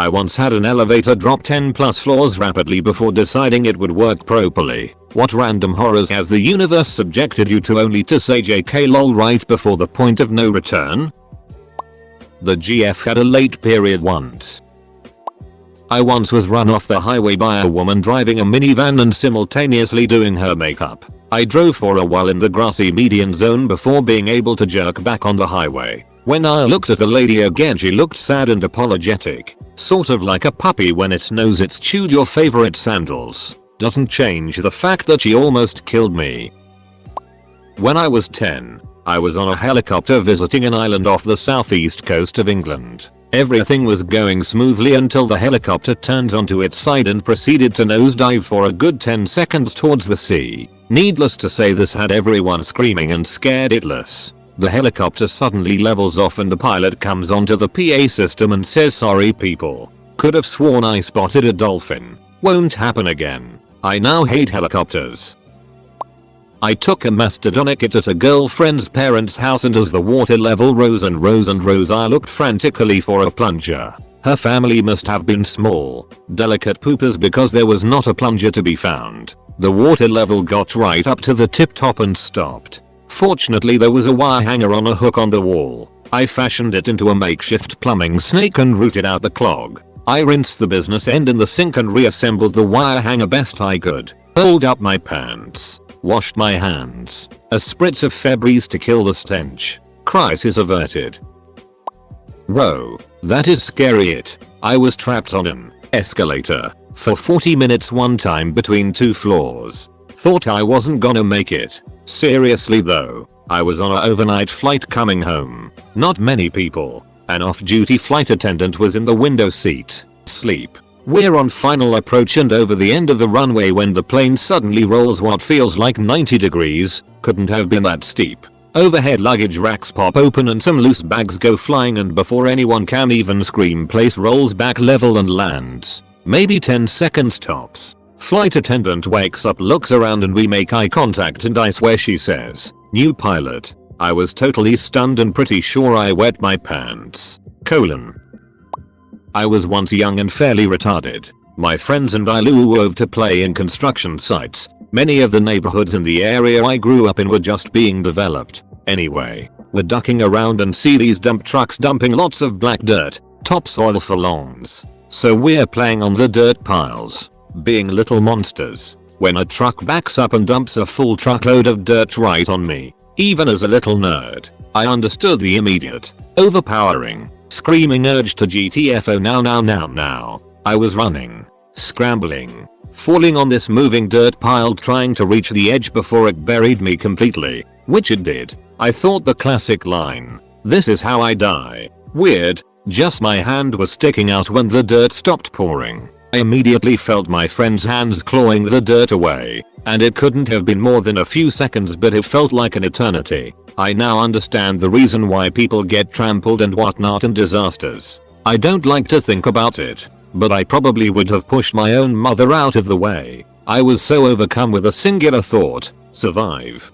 I once had an elevator drop 10 plus floors rapidly before deciding it would work properly. What random horrors has the universe subjected you to only to say JK lol right before the point of no return? The GF had a late period once. I once was run off the highway by a woman driving a minivan and simultaneously doing her makeup. I drove for a while in the grassy median zone before being able to jerk back on the highway. When I looked at the lady again, she looked sad and apologetic. Sort of like a puppy when it knows it's chewed your favorite sandals. Doesn't change the fact that she almost killed me. When I was 10, I was on a helicopter visiting an island off the southeast coast of England. Everything was going smoothly until the helicopter turned onto its side and proceeded to nosedive for a good 10 seconds towards the sea. Needless to say, this had everyone screaming and scared shitless. The helicopter suddenly levels off and the pilot comes onto the PA system and says, "Sorry people. Could have sworn I spotted a dolphin. Won't happen again. I now hate helicopters." I took a mastodonic it at a girlfriend's parents' house, and as the water level rose and rose and rose, I looked frantically for a plunger. Her family must have been small, delicate poopers because there was not a plunger to be found. The water level got right up to the tip top and stopped. Fortunately, there was a wire hanger on a hook on the wall. I fashioned it into a makeshift plumbing snake and rooted out the clog. I rinsed the business end in the sink and reassembled the wire hanger best I could. Pulled up my pants. Washed my hands. A spritz of Febreze to kill the stench. Crisis averted. Whoa, that is scary. I was trapped on an escalator for 40 minutes one time between 2 floors. Thought I wasn't gonna make it. Seriously though, I was on an overnight flight coming home. Not many people. An off-duty flight attendant was in the window seat. Sleep. We're on final approach and over the end of the runway when the plane suddenly rolls what feels like 90 degrees. Couldn't have been that steep. Overhead luggage racks pop open and some loose bags go flying, and before anyone can even scream, place rolls back level and lands. Maybe 10 seconds tops. Flight attendant wakes up, looks around, and we make eye contact, and I swear she says, "New pilot." I was totally stunned and pretty sure I wet my pants. I was once young and fairly retarded. My friends and I wove to play in construction sites. Many of the neighborhoods in the area I grew up in were just being developed. Anyway, we're ducking around and see these dump trucks dumping lots of black dirt, topsoil for lawns. So we're playing on the dirt piles, being little monsters, when a truck backs up and dumps a full truckload of dirt right on me. Even as a little nerd, I understood the immediate, overpowering, screaming urge to GTFO now. I was running, scrambling, falling on this moving dirt pile, trying to reach the edge before it buried me completely, which it did. I thought the classic line, "This is how I die." Weird, just my hand was sticking out when the dirt stopped pouring. I immediately felt my friend's hands clawing the dirt away, and it couldn't have been more than a few seconds, but it felt like an eternity. I now understand the reason why people get trampled and whatnot in disasters. I don't like to think about it, but I probably would have pushed my own mother out of the way. I was so overcome with a singular thought: survive.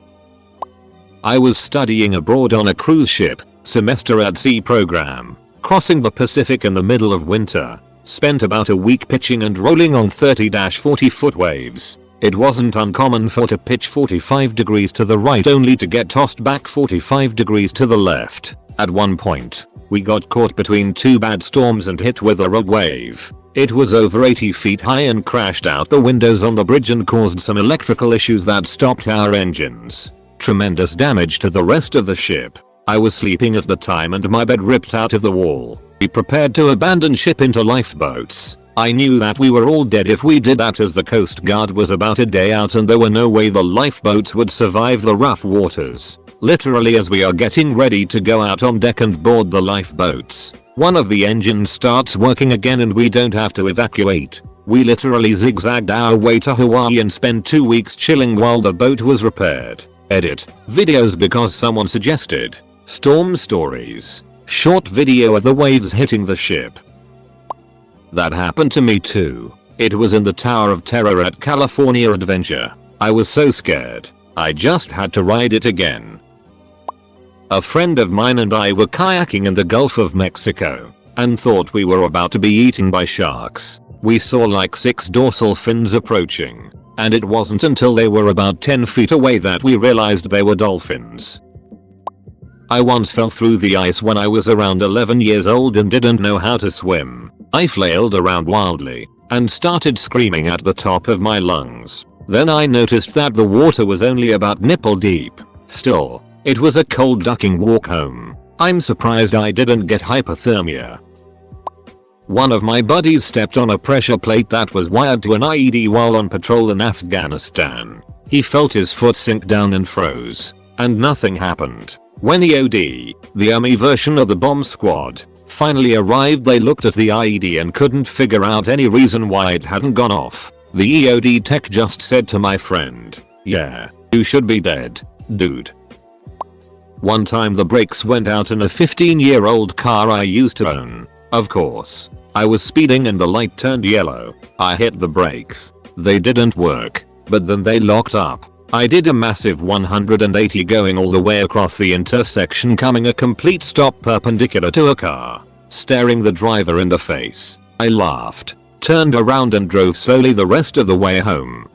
I was studying abroad on a cruise ship, semester at sea program, crossing the Pacific in the middle of winter. Spent about a week pitching and rolling on 30-40 foot waves. It wasn't uncommon for to pitch 45 degrees to the right only to get tossed back 45 degrees to the left. At one point, we got caught between 2 bad storms and hit with a rogue wave. It was over 80 feet high and crashed out the windows on the bridge and caused some electrical issues that stopped our engines. Tremendous damage to the rest of the ship. I was sleeping at the time and my bed ripped out of the wall. We prepared to abandon ship into lifeboats. I knew that we were all dead if we did that, as the Coast Guard was about a day out and there were no way the lifeboats would survive the rough waters. Literally, as we are getting ready to go out on deck and board the lifeboats, one of the engines starts working again and we don't have to evacuate. We literally zigzagged our way to Hawaii and spent 2 weeks chilling while the boat was repaired. Edit. Videos because someone suggested. Storm stories. Short video of the waves hitting the ship. That happened to me too. It was in the Tower of Terror at California Adventure. I was so scared. I just had to ride it again. A friend of mine and I were kayaking in the Gulf of Mexico. and thought we were about to be eaten by sharks. We saw like 6 dorsal fins approaching, and it wasn't until they were about 10 feet away that we realized they were dolphins. I once fell through the ice when I was around 11 years old and didn't know how to swim. I flailed around wildly and started screaming at the top of my lungs. Then I noticed that the water was only about nipple deep. Still, it was a cold ducking walk home. I'm surprised I didn't get hypothermia. One of my buddies stepped on a pressure plate that was wired to an IED while on patrol in Afghanistan. He felt his foot sink down and froze, and nothing happened. When the OD, the Army version of the bomb squad, finally arrived, they looked at the IED and couldn't figure out any reason why it hadn't gone off. The EOD tech just said to my friend, "Yeah, you should be dead, dude." One time the brakes went out in a 15-year-old car I used to own. Of course, I was speeding and the light turned yellow. I hit the brakes. They didn't work, but then they locked up. I did a massive 180 going all the way across the intersection, coming a complete stop perpendicular to a car, staring the driver in the face. I laughed, turned around and drove slowly the rest of the way home.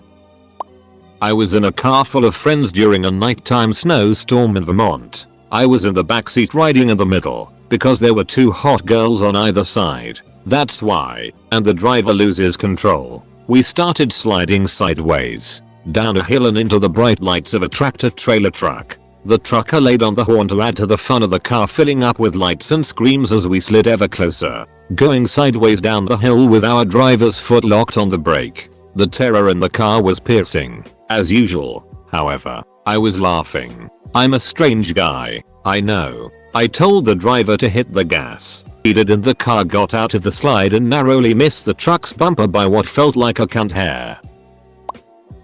I was in a car full of friends during a nighttime snowstorm in Vermont. I was in the backseat riding in the middle, because there were 2 hot girls on either side. That's why, and the driver loses control. We started sliding sideways, down a hill and into the bright lights of a tractor-trailer truck. The trucker laid on the horn to add to the fun of the car, filling up with lights and screams as we slid ever closer, going sideways down the hill with our driver's foot locked on the brake. The terror in the car was piercing. As usual, however, I was laughing. I'm a strange guy, I know. I told the driver to hit the gas. He did, and the car got out of the slide and narrowly missed the truck's bumper by what felt like a cunt hair.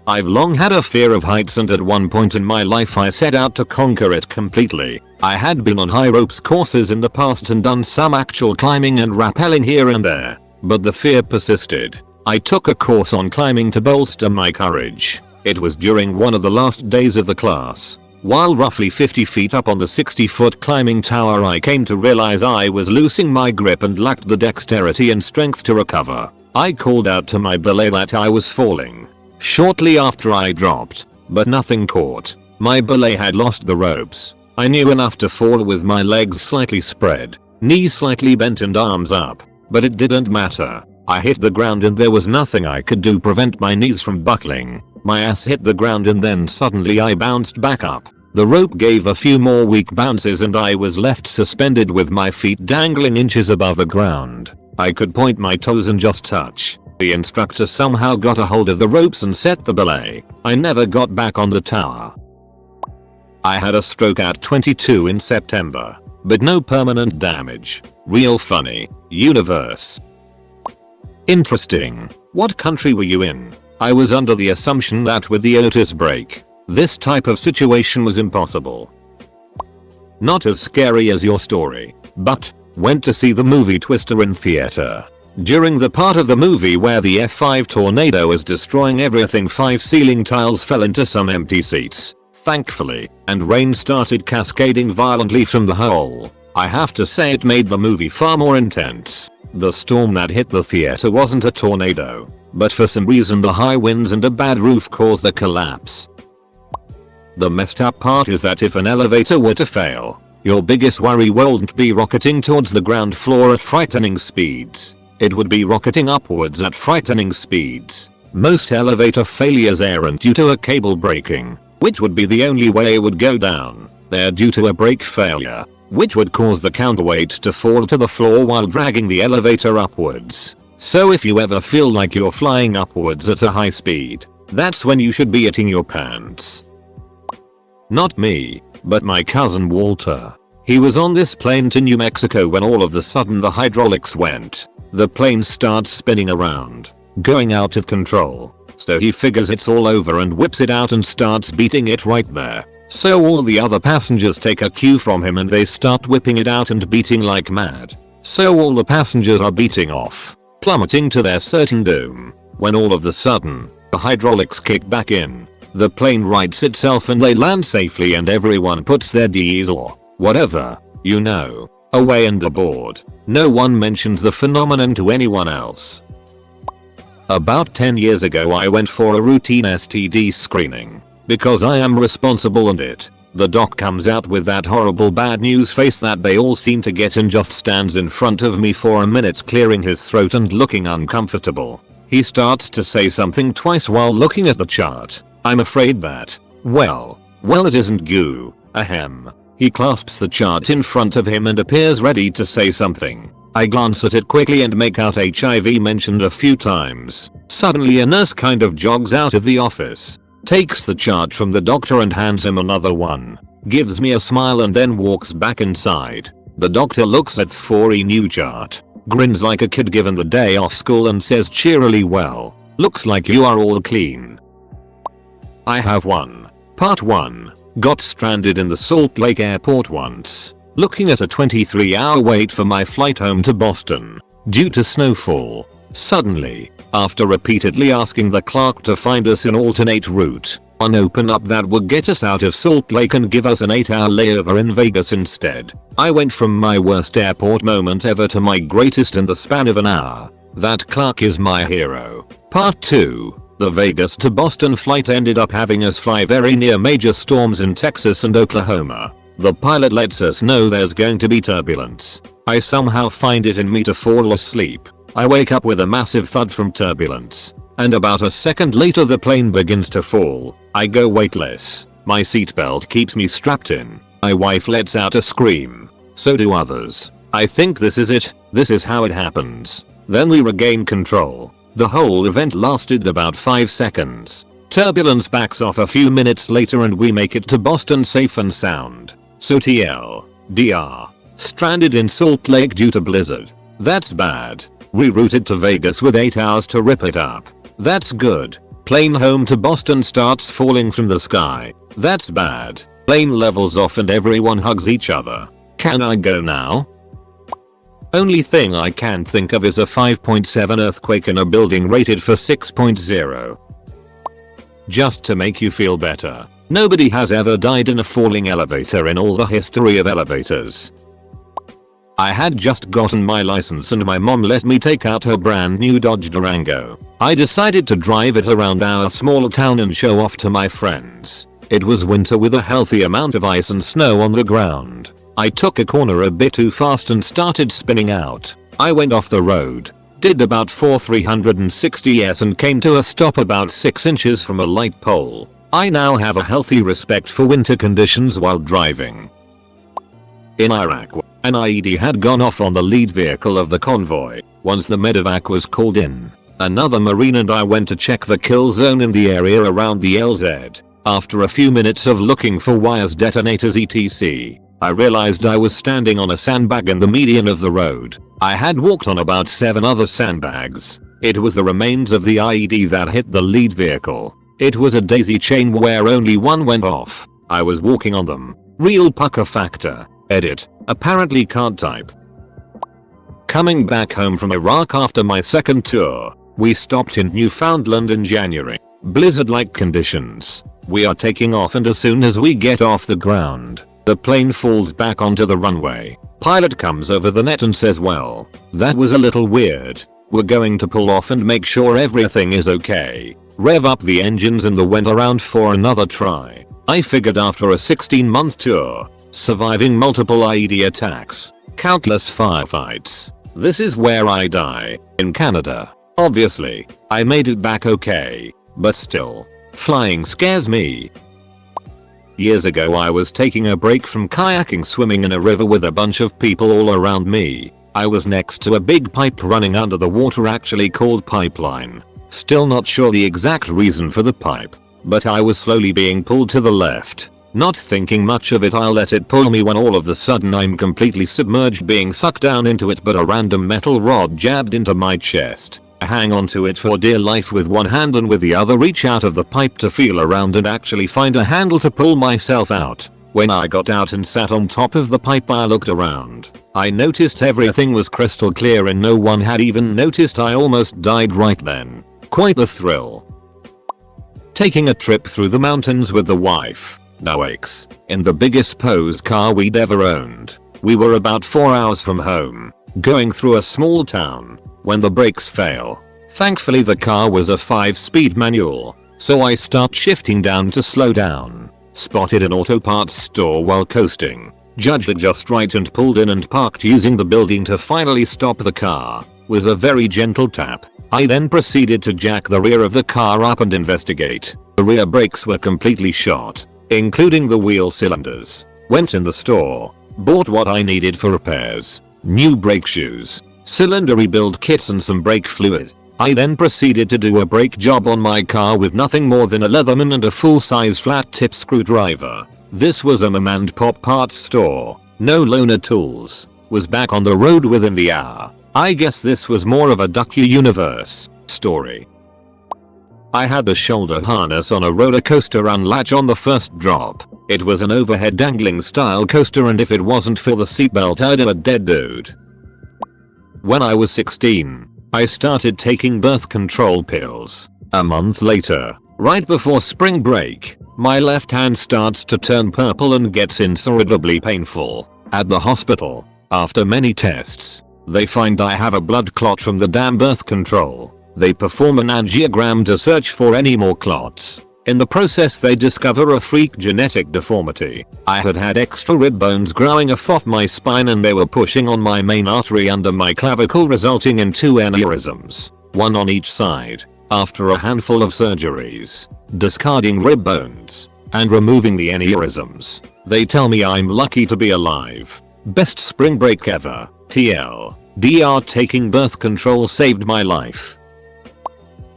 I've long had a fear of heights, and at one point in my life I set out to conquer it completely. I had been on high ropes courses in the past and done some actual climbing and rappelling here and there, but the fear persisted. I took a course on climbing to bolster my courage. It was during one of the last days of the class. While roughly 50 feet up on the 60-foot climbing tower, I came to realize I was losing my grip and lacked the dexterity and strength to recover. I called out to my belay that I was falling. Shortly after I dropped, but nothing caught. My belay had lost the ropes. I knew enough to fall with my legs slightly spread, knees slightly bent and arms up, but it didn't matter. I hit the ground and there was nothing I could do to prevent my knees from buckling. My ass hit the ground and then suddenly I bounced back up. The rope gave a few more weak bounces and I was left suspended with my feet dangling inches above the ground. I could point my toes and just touch. The instructor somehow got a hold of the ropes and set the belay. I never got back on the tower. I had a stroke at 22 in September, but no permanent damage. Real funny. Universe. Interesting. What country were you in? I was under the assumption that with the Otis break, this type of situation was impossible. Not as scary as your story, but went to see the movie Twister in theater. During the part of the movie where the F5 tornado is destroying everything, 5 ceiling tiles fell into some empty seats, thankfully, and rain started cascading violently from the hole. I have to say it made the movie far more intense. The storm that hit the theater wasn't a tornado, but for some reason the high winds and a bad roof caused the collapse. The messed up part is that if an elevator were to fail, your biggest worry wouldn't be rocketing towards the ground floor at frightening speeds. It would be rocketing upwards at frightening speeds. Most elevator failures aren't due to a cable breaking, which would be the only way it would go down. They're due to a brake failure, which would cause the counterweight to fall to the floor while dragging the elevator upwards. So if you ever feel like you're flying upwards at a high speed, that's when you should be eating your pants. Not me, but my cousin Walter. He was on this plane to New Mexico when all of a sudden the hydraulics went. The plane starts spinning around, going out of control. So he figures it's all over and whips it out and starts beating it right there. So all the other passengers take a cue from him and they start whipping it out and beating like mad. So all the passengers are beating off, plummeting to their certain doom, when all of a sudden, the hydraulics kick back in. The plane rights itself and they land safely and everyone puts their Ds or whatever, away and aboard. No one mentions the phenomenon to anyone else. About 10 years ago I went for a routine STD screening. Because I am responsible and the doc comes out with that horrible bad news face that they all seem to get and just stands in front of me for a minute clearing his throat and looking uncomfortable. He starts to say something twice while looking at the chart. I'm afraid that, well it isn't goo. Ahem. He clasps the chart in front of him and appears ready to say something. I glance at it quickly and make out HIV mentioned a few times. Suddenly a nurse kind of jogs out of the office. Takes the chart from the doctor and hands him another one. Gives me a smile and then walks back inside. The doctor looks at the 4E new chart. Grins like a kid given the day off school and says cheerily, well, looks like you are all clean. I have one. Part 1. Got stranded in the Salt Lake airport once. Looking at a 23-hour wait for my flight home to Boston. Due to snowfall. Suddenly, after repeatedly asking the clerk to find us an alternate route, one open up that would get us out of Salt Lake and give us an 8-hour layover in Vegas instead. I went from my worst airport moment ever to my greatest in the span of an hour. That clerk is my hero. Part 2. The Vegas to Boston flight ended up having us fly very near major storms in Texas and Oklahoma. The pilot lets us know there's going to be turbulence. I somehow find it in me to fall asleep. I wake up with a massive thud from turbulence. And about a second later the plane begins to fall. I go weightless. My seatbelt keeps me strapped in. My wife lets out a scream. So do others. I think this is it. This is how it happens. Then we regain control. The whole event lasted about 5 seconds. Turbulence backs off a few minutes later and we make it to Boston safe and sound. So TLDR. Stranded in Salt Lake due to blizzard. That's bad. Rerouted to Vegas with 8 hours to rip it up. That's good. Plane home to Boston starts falling from the sky. That's bad. Plane levels off and everyone hugs each other. Can I go now? Only thing I can think of is a 5.7 earthquake in a building rated for 6.0. Just to make you feel better, nobody has ever died in a falling elevator in all the history of elevators. I had just gotten my license and my mom let me take out her brand new Dodge Durango. I decided to drive it around our small town and show off to my friends. It was winter with a healthy amount of ice and snow on the ground. I took a corner a bit too fast and started spinning out. I went off the road, did about 360s and came to a stop about 6 inches from a light pole. I now have a healthy respect for winter conditions while driving. In Iraq, an IED had gone off on the lead vehicle of the convoy. Once the medevac was called in, another Marine and I went to check the kill zone in the area around the LZ. After a few minutes of looking for wires, detonators etc., I realized I was standing on a sandbag in the median of the road. I had walked on about 7 other sandbags. It was the remains of the IED that hit the lead vehicle. It was a daisy chain where only one went off. I was walking on them. Real pucker factor. Edit. Apparently can't type. Coming back home from Iraq after my second tour, we stopped in Newfoundland in January. Blizzard-like conditions. We are taking off and as soon as we get off the ground, the plane falls back onto the runway. Pilot comes over the net and says, well, that was a little weird. We're going to pull off and make sure everything is okay. Rev up the engines and the went around for another try. I figured after a 16-month tour, surviving multiple IED attacks, countless firefights, this is where I die, in Canada. Obviously, I made it back okay, but still, flying scares me. Years ago I was taking a break from kayaking swimming in a river with a bunch of people all around me. I was next to a big pipe running under the water, actually called pipeline. Still not sure the exact reason for the pipe, but I was slowly being pulled to the left. Not thinking much of it, I'll let it pull me when all of a sudden I'm completely submerged being sucked down into it, but a random metal rod jabbed into my chest. I hang onto it for dear life with one hand and with the other reach out of the pipe to feel around and actually find a handle to pull myself out. When I got out and sat on top of the pipe, I looked around. I noticed everything was crystal clear and no one had even noticed. I almost died right then. Quite the thrill. Taking a trip through the mountains with the wife. No aches. In the biggest pose car we'd ever owned. We were about 4 hours from home, going through a small town, when the brakes fail. Thankfully the car was a 5-speed manual, so I start shifting down to slow down. Spotted an auto parts store while coasting. Judged it just right and pulled in and parked using the building to finally stop the car. Was a very gentle tap. I then proceeded to jack the rear of the car up and investigate. The rear brakes were completely shot, including the wheel cylinders. Went in the store, bought what I needed for repairs. New brake shoes, cylinder rebuild kits and some brake fluid. I then proceeded to do a brake job on my car with nothing more than a Leatherman and a full-size flat tip screwdriver. This was a mom and pop parts store, no loaner tools. Was back on the road within the hour. I guess this was more of a docu-universe story. I had the shoulder harness on a roller coaster unlatch on the first drop. It was an overhead dangling style coaster and if it wasn't for the seatbelt I'd have a dead dude. When I was 16, I started taking birth control pills. A month later, right before spring break, my left hand starts to turn purple and gets insufferably painful. At the hospital, after many tests, they find I have a blood clot from the damn birth control. They perform an angiogram to search for any more clots. In the process they discover a freak genetic deformity. I had had extra rib bones growing off my spine and they were pushing on my main artery under my clavicle resulting in 2 aneurysms, one on each side. After a handful of surgeries, discarding rib bones, and removing the aneurysms, they tell me I'm lucky to be alive. Best spring break ever. TLDR taking birth control saved my life.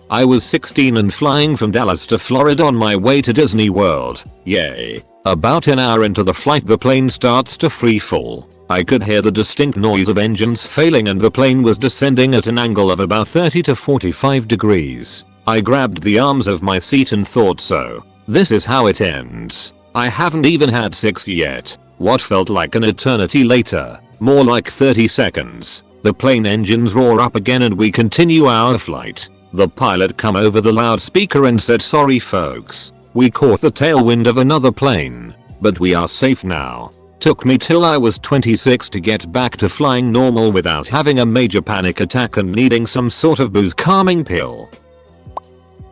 I was 16 and flying from Dallas to Florida on my way to Disney World. Yay. About an hour into the flight the plane starts to free fall. I could hear the distinct noise of engines failing and the plane was descending at an angle of about 30 to 45 degrees. I grabbed the arms of my seat and thought so. This is how it ends. I haven't even had sex yet. What felt like an eternity later, more like 30 seconds, the plane engines roar up again and we continue our flight. The pilot come over the loudspeaker and said sorry folks, we caught the tailwind of another plane, but we are safe now. Took me till I was 26 to get back to flying normal without having a major panic attack and needing some sort of booze calming pill.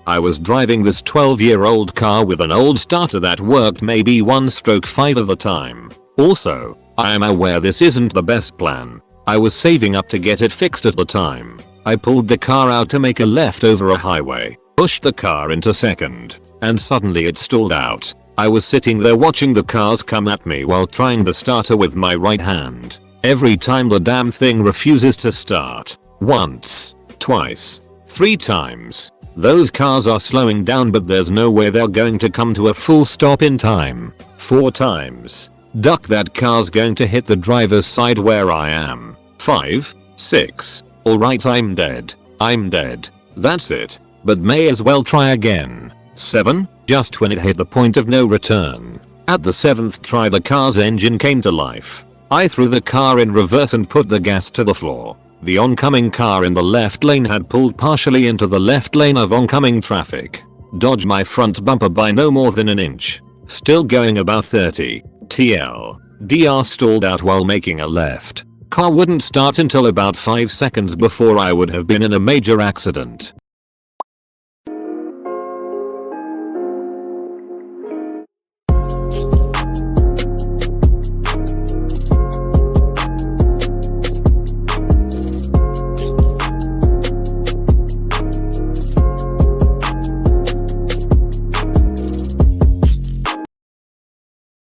I was driving this 12-year-old car with an old starter that worked maybe 1/5 of the time. Also, I am aware this isn't the best plan. I was saving up to get it fixed at the time. I pulled the car out to make a left over a highway, pushed the car into second, and suddenly it stalled out. I was sitting there watching the cars come at me while trying the starter with my right hand. Every time the damn thing refuses to start. Once, twice, 3 times. Those cars are slowing down but there's no way they're going to come to a full stop in time. 4 times. Duck, that car's going to hit the driver's side where I am. 5, 6. Alright, I'm dead. I'm dead. That's it. But may as well try again. 7. Just when it hit the point of no return. At the 7th try the car's engine came to life. I threw the car in reverse and put the gas to the floor. The oncoming car in the left lane had pulled partially into the left lane of oncoming traffic. Dodged my front bumper by no more than an inch. Still going about 30. TLDR stalled out while making a left. Car wouldn't start until about 5 seconds before I would have been in a major accident.